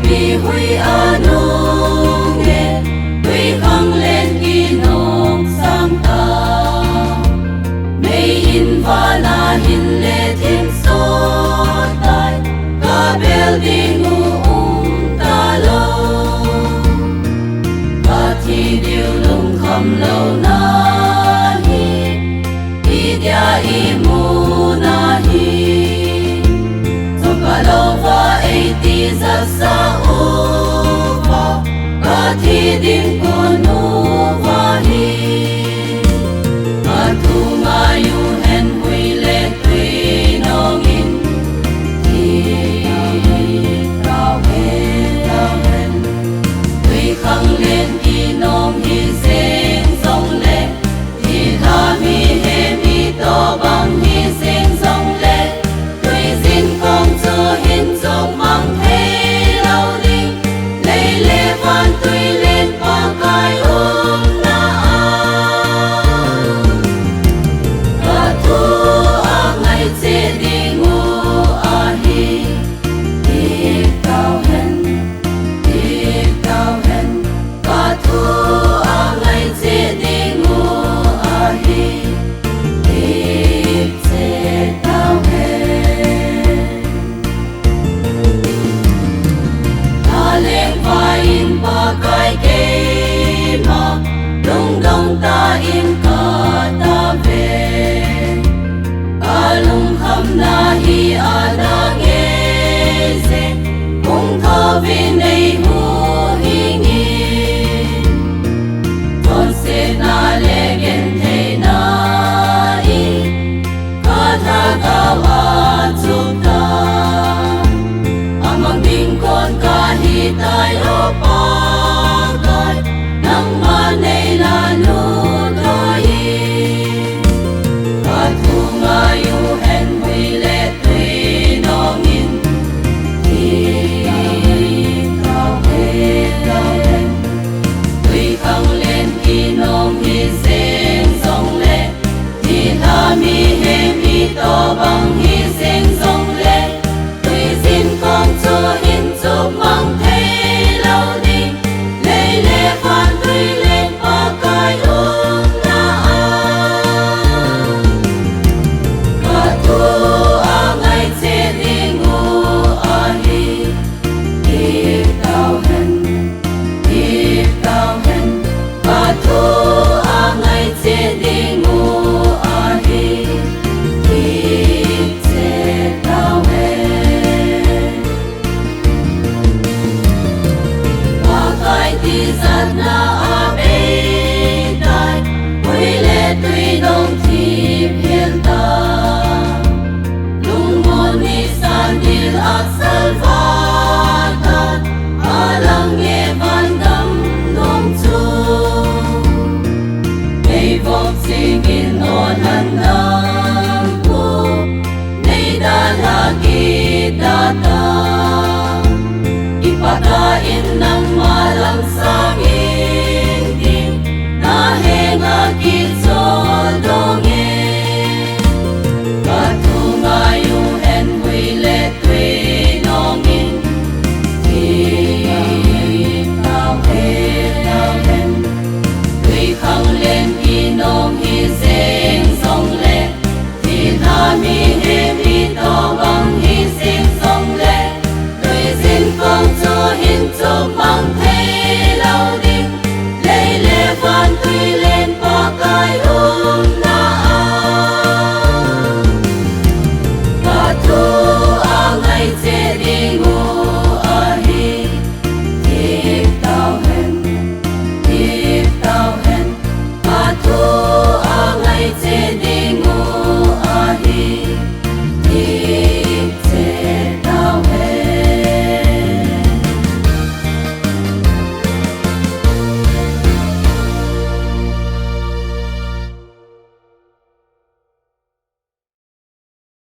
pi hui anong e hui khang lên ki nong sang ta mei in va na hin le thiên so tai ka bel ding ta lo ka thi điều lung kham lâu na hi i dia i mu na hi Kalova eti za uva Kati din kono vahi Matunga yu hen hui le tui nongin Ti kawen Tui khang len ki nong hi sen song le Ti la mi he mi to bang hi sen song le Tui zin kong hin dòng mang thế lâu đi lấy lệ van tui lên qua cài na cả thu ngày chế đi ngủ hi đi cao hen cả thu ngày chế đi ngủ hi đi chế cao lên vai in ba cái kê mà đông đông ta in cả ta về lung kham na hi ada nghe se kung tha vi nei hu hi ngi ton se na le gen the na i ka tha ka wa chu ta amang ding kon ka hi tai o pa kai nang ma nei la nu doi ka thu nga yu hen hui le tui nong in ti cao hen tui khang lên ki nong hi sen song le ti la mi he mi to bang hi sen song le tui sin kong cho hin cho mang thế lâu đi lê lê phan tui lên pa kai na cả thu ngày chế đi ngủ hi đi cao hen cả thu ngày chế đi ngủ hi đi chế cao hen Kai ti zat na a be dai hui le tui nong thi phiel ta lung mon ni san dil ak sal va ta alang nghe van dam nong chu ei vok sing in on han dam pu nei da la ki da ta ipaka in nang malang